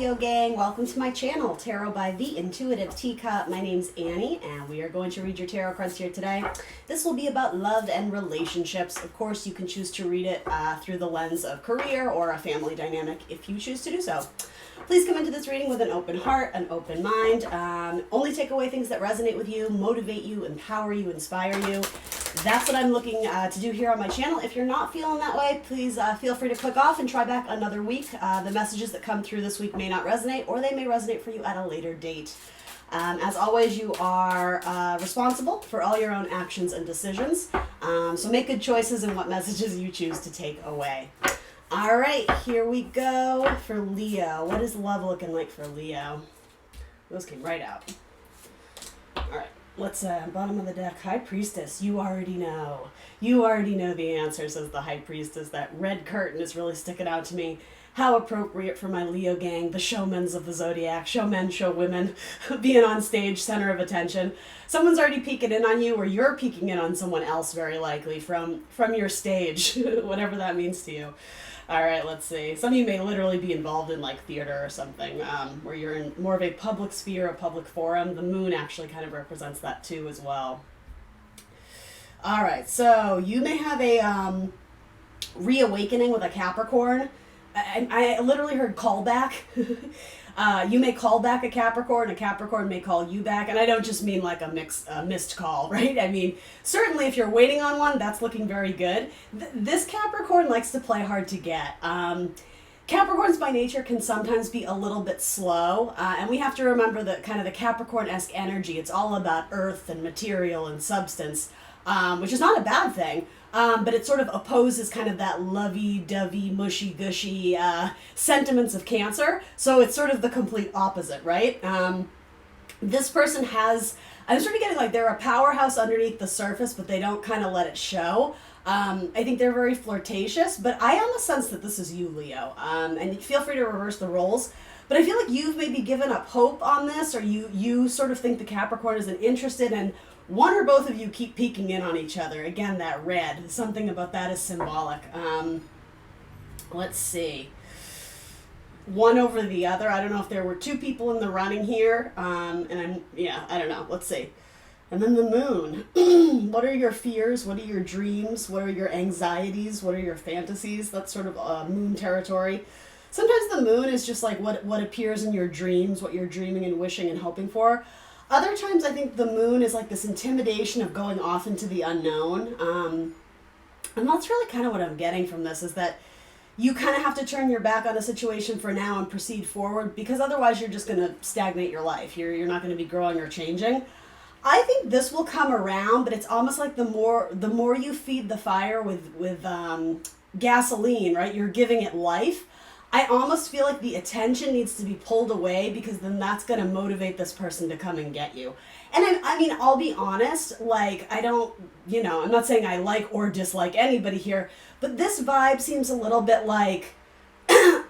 Leo gang, welcome to my channel, Tarot by the Intuitive Teacup. My name's Annie, and we are going to read your tarot cards here today. This will be about love and relationships. Of course, you can choose to read it through the lens of career or a family dynamic if you choose to do so. Please come into this reading with an open heart, an open mind. Only take away things that resonate with you, motivate you, empower you, inspire you. That's what I'm looking to do here on my channel. If you're not feeling that way, please feel free to click off and try back another week. The messages that come through this week may not resonate, or they may resonate for you at a later date. As always, you are responsible for all your own actions and decisions. So make good choices in what messages you choose to take away. All right, here we go for Leo. What is love looking like for Leo? Those came right out. All right, let's, bottom of the deck, High Priestess. You already know. You already know the answer, says the High Priestess. That red curtain is really sticking out to me. How appropriate for my Leo gang, the showmans of the zodiac, show men, show women, being on stage, center of attention. Someone's already peeking in on you, or you're peeking in on someone else, very likely, from your stage, whatever that means to you. All right, let's see. Some of you may literally be involved in like theater or something, where you're in more of a public sphere, a public forum. The moon actually kind of represents that too as well. All right, so you may have a reawakening with a Capricorn. I literally heard callback. You may call back a Capricorn may call you back, and I don't just mean like a missed call, right? I mean, certainly if you're waiting on one, that's looking very good. This Capricorn likes to play hard to get. Capricorns by nature can sometimes be a little bit slow, and we have to remember that kind of the Capricorn-esque energy, it's all about earth and material and substance, which is not a bad thing. But it sort of opposes kind of that lovey-dovey, mushy-gushy sentiments of Cancer. So it's sort of the complete opposite, right? This person has, I'm sort of getting like they're a powerhouse underneath the surface, but they don't kind of let it show. I think they're very flirtatious, but I almost sense that this is you, Leo. And feel free to reverse the roles. But I feel like you've maybe given up hope on this, or you sort of think the Capricorn isn't interested, and one or both of you keep peeking in on each other. Again, that red, something about that is symbolic. Let's see. One over the other. I don't know if there were two people in the running here. I don't know. Let's see. And then the moon. What are your fears? What are your dreams? What are your anxieties? What are your fantasies? That's sort of moon territory. Sometimes the moon is just like what appears in your dreams, what you're dreaming and wishing and hoping for. Other times I think the moon is like this intimidation of going off into the unknown. And that's really kind of what I'm getting from this, is that you kind of have to turn your back on a situation for now and proceed forward, because otherwise you're just going to stagnate your life. You're not going to be growing or changing. I think this will come around, but it's almost like the more you feed the fire with gasoline, right? You're giving it life. I almost feel like the attention needs to be pulled away, because then that's going to motivate this person to come and get you. And I mean, I'll be honest, like, I don't, I'm not saying I like or dislike anybody here, but this vibe seems a little bit like, I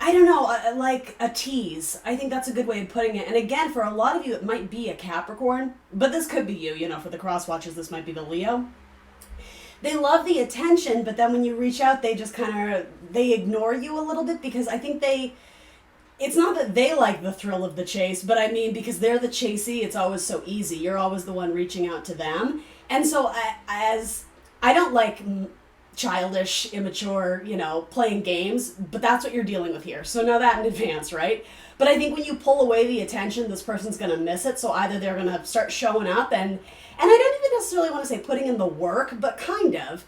don't know, like a tease. I think that's a good way of putting it. And again, for a lot of you, it might be a Capricorn, but this could be you, for the cross watchers, this might be the Leo. They love the attention, but then when you reach out, they just they ignore you a little bit, because I think it's not that they like the thrill of the chase, but I mean, because they're the chasey, it's always so easy. You're always the one reaching out to them. And so I don't like childish, immature, playing games, but that's what you're dealing with here. So know that in advance, right? But I think when you pull away the attention, this person's going to miss it. So either they're going to start showing up, and I don't even necessarily want to say putting in the work, but kind of.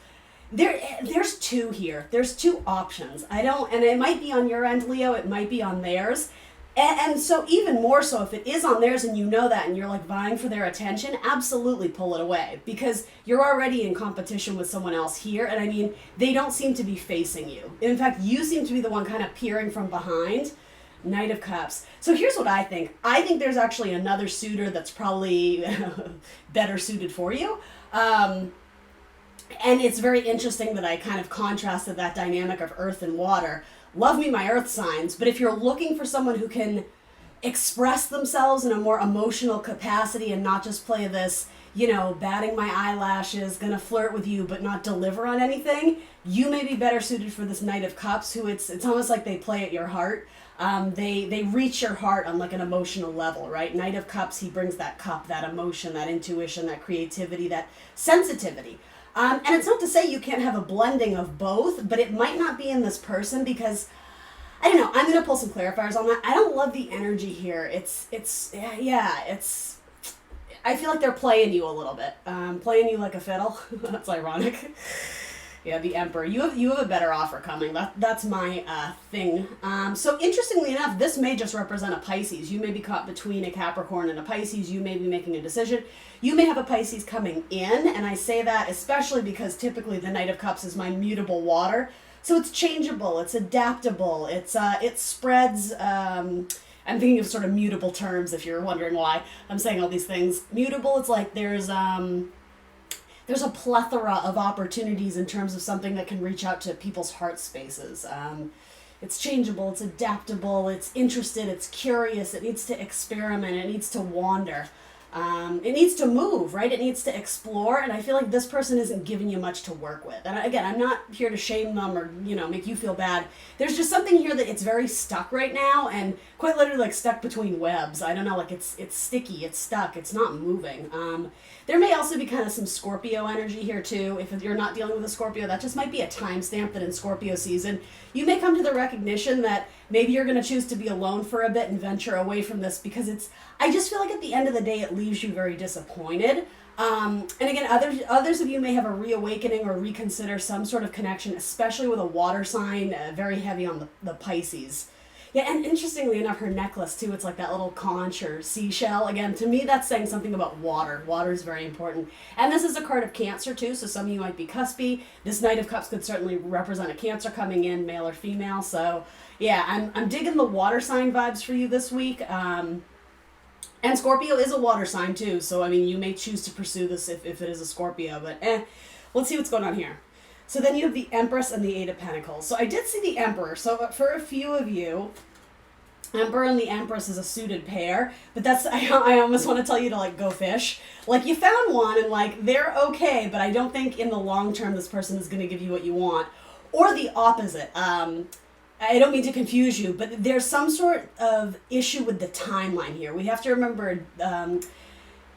There's two here. There's two options. And it might be on your end, Leo, it might be on theirs. And so even more so, if it is on theirs and you know that and you're like vying for their attention, absolutely pull it away, because you're already in competition with someone else here. And I mean, they don't seem to be facing you. In fact, you seem to be the one kind of peering from behind. Knight of Cups. So here's what I think. I think there's actually another suitor that's probably better suited for you. And it's very interesting that I kind of contrasted that dynamic of earth and water. Love me my earth signs, but if you're looking for someone who can express themselves in a more emotional capacity and not just play this, batting my eyelashes, gonna flirt with you, but not deliver on anything, you may be better suited for this Knight of Cups, who it's almost like they play at your heart. They reach your heart on like an emotional level, right? Knight of Cups, he brings that cup, that emotion, that intuition, that creativity, that sensitivity. And it's not to say you can't have a blending of both, but it might not be in this person because, I don't know, I'm going to pull some clarifiers on that. I don't love the energy here. I feel like they're playing you a little bit. Playing you like a fiddle. That's ironic. Yeah, the Emperor. You have a better offer coming. That's my thing. So interestingly enough, this may just represent a Pisces. You may be caught between a Capricorn and a Pisces. You may be making a decision. You may have a Pisces coming in, and I say that especially because typically the Knight of Cups is my mutable water. So it's changeable, it's adaptable, it spreads. I'm thinking of sort of mutable terms if you're wondering why I'm saying all these things. Mutable, it's like there's a plethora of opportunities in terms of something that can reach out to people's heart spaces. It's changeable, it's adaptable, it's interested, it's curious, it needs to experiment, it needs to wander. It needs to move, right? It needs to explore, and I feel like this person isn't giving you much to work with. And again, I'm not here to shame them or, make you feel bad. There's just something here that it's very stuck right now, and quite literally like stuck between webs. I don't know, like it's sticky, it's stuck, it's not moving. There may also be kind of some Scorpio energy here too. If you're not dealing with a Scorpio, that just might be a timestamp that in Scorpio season, you may come to the recognition that maybe you're going to choose to be alone for a bit and venture away from this because I just feel like at the end of the day, it leaves you very disappointed. And again, others of you may have a reawakening or reconsider some sort of connection, especially with a water sign, very heavy on the Pisces. Yeah, and interestingly enough, her necklace too, it's like that little conch or seashell. Again, to me, that's saying something about water. Water is very important. And this is a card of Cancer too, so some of you might be cuspy. This Knight of Cups could certainly represent a Cancer coming in, male or female. So yeah, I'm digging the water sign vibes for you this week. And Scorpio is a water sign too, so I mean, you may choose to pursue this if it is a Scorpio, but let's see what's going on here. So then you have the Empress and the Eight of Pentacles. So I did see the Emperor. So for a few of you, Emperor and the Empress is a suited pair, but I almost want to tell you to like go fish. Like you found one and like they're okay, but I don't think in the long term this person is going to give you what you want. Or the opposite. I don't mean to confuse you, but there's some sort of issue with the timeline here. We have to remember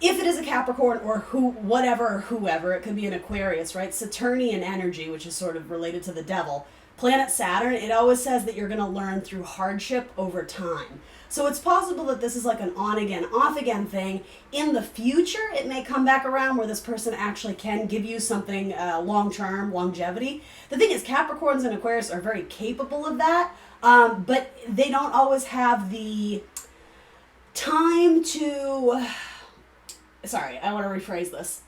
if it is a Capricorn or whoever, it could be an Aquarius, right? Saturnian energy, which is sort of related to the devil. Planet Saturn, it always says that you're going to learn through hardship over time. So it's possible that this is like an on-again, off-again thing. In the future, it may come back around where this person actually can give you something long-term, longevity. The thing is, Capricorns and Aquarius are very capable of that, but they don't always have the time to... Sorry, I want to rephrase this.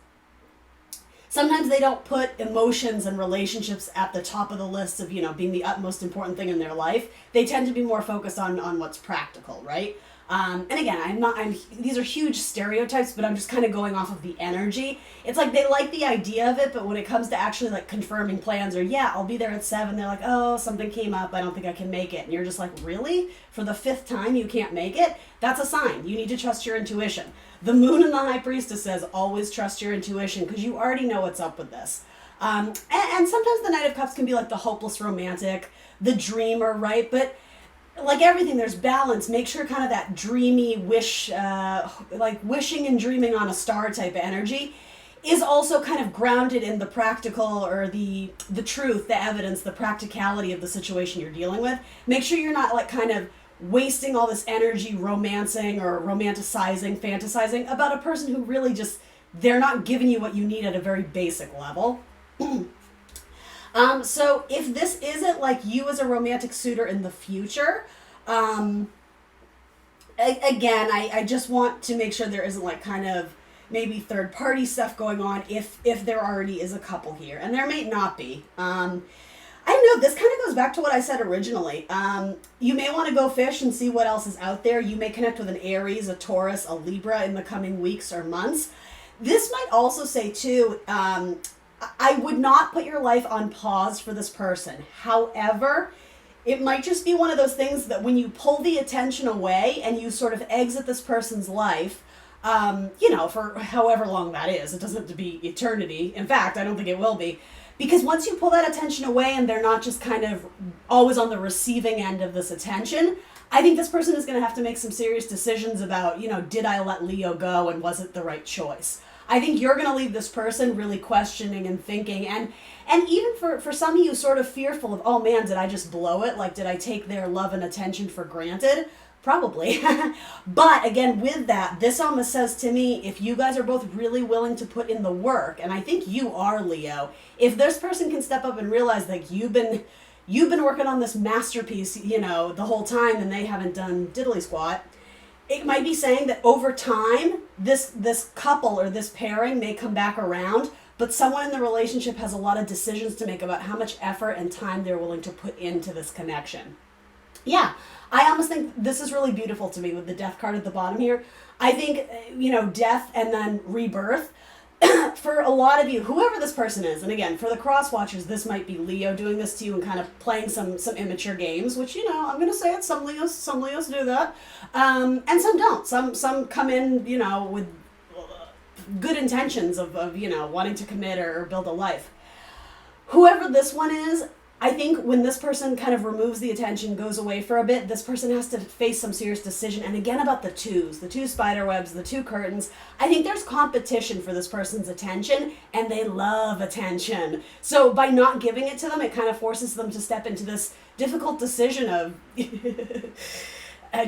Sometimes they don't put emotions and relationships at the top of the list of, being the utmost important thing in their life. They tend to be more focused on what's practical, right? And again, these are huge stereotypes, but I'm just kind of going off of the energy. It's like they like the idea of it, but when it comes to actually like confirming plans or, I'll be there at 7, they're like, oh, something came up, I don't think I can make it. And you're just like, really? For the 5th time you can't make it? That's a sign. You need to trust your intuition. The Moon and the High Priestess says, always trust your intuition because you already know what's up with this. And sometimes the Knight of Cups can be like the hopeless romantic, the dreamer, right? But like everything, there's balance. Make sure kind of that dreamy wish, like wishing and dreaming on a star type of energy is also kind of grounded in the practical or the truth, the evidence, the practicality of the situation you're dealing with. Make sure you're not like kind of wasting all this energy romancing or romanticizing, fantasizing about a person who really just, they're not giving you what you need at a very basic level. So if this isn't like you as a romantic suitor in the future, again, I just want to make sure there isn't like kind of maybe third party stuff going on if there already is a couple here, and there may not be. I don't know, this kind of goes back to what I said originally. You may want to go fish and see what else is out there. You may connect with an Aries, a Taurus, a Libra in the coming weeks or months. This might also say too, I would not put your life on pause for this person. However, it might just be one of those things that when you pull the attention away and you sort of exit this person's life, for however long that is. It doesn't have to be eternity. In fact, I don't think it will be. Because once you pull that attention away and they're not just kind of always on the receiving end of this attention, I think this person is going to have to make some serious decisions about, did I let Leo go and was it the right choice? I think you're going to leave this person really questioning and thinking, and even for some of you sort of fearful of, oh man, did I just blow it? Like, did I take their love and attention for granted? Probably. But again, with that, this almost says to me, if you guys are both really willing to put in the work, and I think you are, Leo, if this person can step up and realize that you've been working on this masterpiece, the whole time and they haven't done diddly squat, it might be saying that over time, this couple or this pairing may come back around, but someone in the relationship has a lot of decisions to make about how much effort and time they're willing to put into this connection. Yeah, I almost think this is really beautiful to me with the death card at the bottom here. I think, death and then rebirth. For a lot of you, whoever this person is, and again, for the cross watchers, this might be Leo doing this to you and kind of playing some immature games, which, I'm going to say it, some Leos do that, and some don't. Some come in, with good intentions of wanting to commit or build a life. Whoever this one is, I think when this person kind of removes the attention, goes away for a bit, this person has to face some serious decision. And again, about the two spider webs, the two curtains, I think there's competition for this person's attention, and they love attention. So by not giving it to them, it kind of forces them to step into this difficult decision of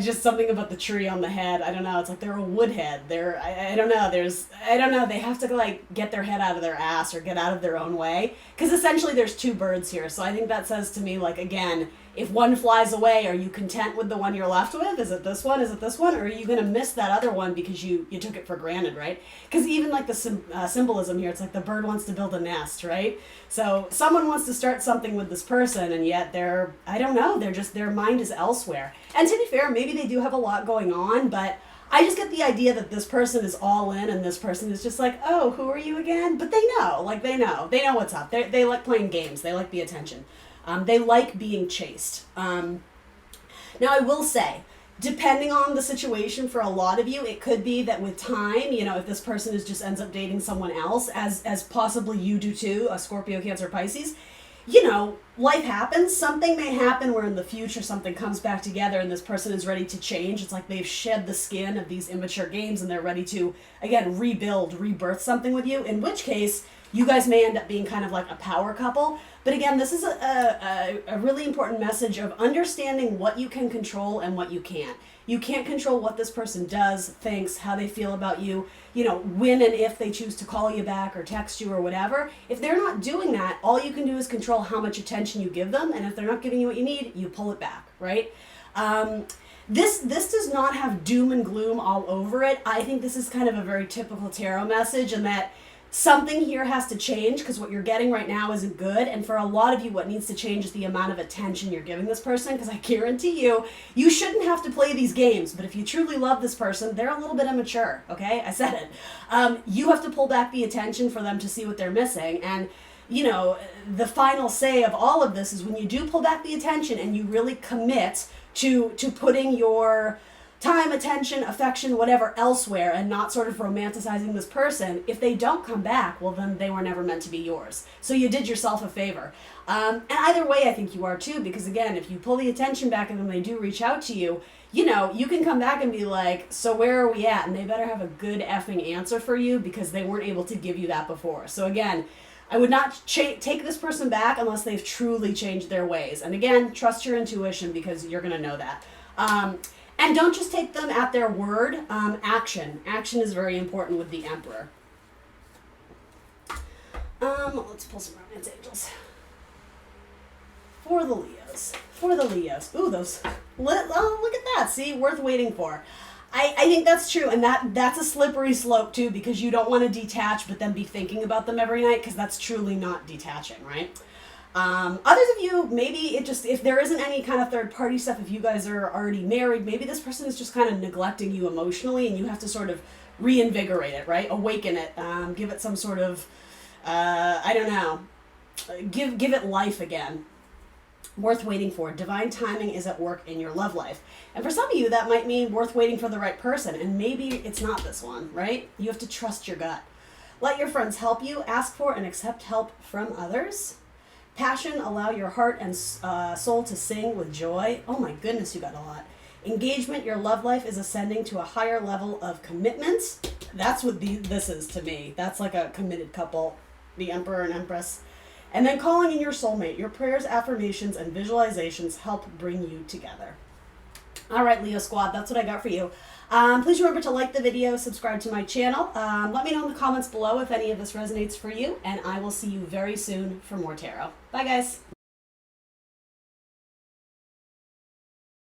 just something about the tree on the head. I don't know. It's like they're a wood head. I don't know. They have to get their head out of their ass or get out of their own way. Because essentially there's two birds here. So I think that says to me, again, if one flies away, are you content with the one you're left with? Is it this one? Is it this one? Or are you going to miss that other one because you took it for granted, right? Because even the symbolism here, it's like the bird wants to build a nest, right? So someone wants to start something with this person, and yet their mind is elsewhere. And to be fair, maybe they do have a lot going on, but I just get the idea that this person is all in and this person is just like, oh, who are you again? But they know what's up. They like playing games. They like the attention. They like being chased. Now, I will say, depending on the situation for a lot of you, it could be that with time, if this person just ends up dating someone else, as possibly you do too, a Scorpio, Cancer, Pisces, life happens. Something may happen where in the future something comes back together and this person is ready to change. It's like they've shed the skin of these immature games and they're ready to, again, rebirth something with you, in which case you guys may end up being kind of like a power couple. But again, this is a really important message of understanding what you can control and what you can't. You can't control what this person does, thinks, how they feel about you, when and if they choose to call you back or text you or whatever. If they're not doing that, all you can do is control how much attention you give them. And if they're not giving you what you need, you pull it back, right? This does not have doom and gloom all over it. I think this is kind of a very typical tarot message, and that something here has to change because what you're getting right now isn't good. And for a lot of you, what needs to change is the amount of attention you're giving this person, because I guarantee you shouldn't have to play these games. But if you truly love this person, they're a little bit immature, okay? I said it. You have to pull back the attention for them to see what they're missing. And, the final say of all of this is when you do pull back the attention and you really commit to putting your time, attention, affection, whatever elsewhere, and not sort of romanticizing this person, if they don't come back, well, then they were never meant to be yours. So you did yourself a favor. And either way, I think you are too, because again, if you pull the attention back and then they do reach out to you, you can come back and be like, so where are we at? And they better have a good effing answer for you, because they weren't able to give you that before. So again, I would not take this person back unless they've truly changed their ways. And again, trust your intuition, because you're going to know that. And don't just take them at their word. Action. Action is very important with the Emperor. Let's pull some Romance Angels. For the Leos. Ooh, those. Look at that. See, worth waiting for. I think that's true, and that's a slippery slope too, because you don't want to detach but then be thinking about them every night, because that's truly not detaching, right? Others of you, maybe if there isn't any kind of third party stuff, if you guys are already married, maybe this person is just kind of neglecting you emotionally and you have to sort of reinvigorate it, right? Awaken it, give it some sort of, give it life again. worth waiting for. Divine timing is at work in your love life. And for some of you, that might mean worth waiting for the right person. And maybe it's not this one, right? You have to trust your gut. Let your friends help you. Ask for and accept help from others. Passion, allow your heart and soul to sing with joy. Oh my goodness, you got a lot. Engagement, your love life is ascending to a higher level of commitment. That's what this is to me. That's like a committed couple, the Emperor and Empress. And then calling in your soulmate. Your prayers, affirmations, and visualizations help bring you together. All right, Leo Squad, that's what I got for you. Please remember to like the video, subscribe to my channel. Let me know in the comments below if any of this resonates for you, and I will see you very soon for more tarot. Bye, guys.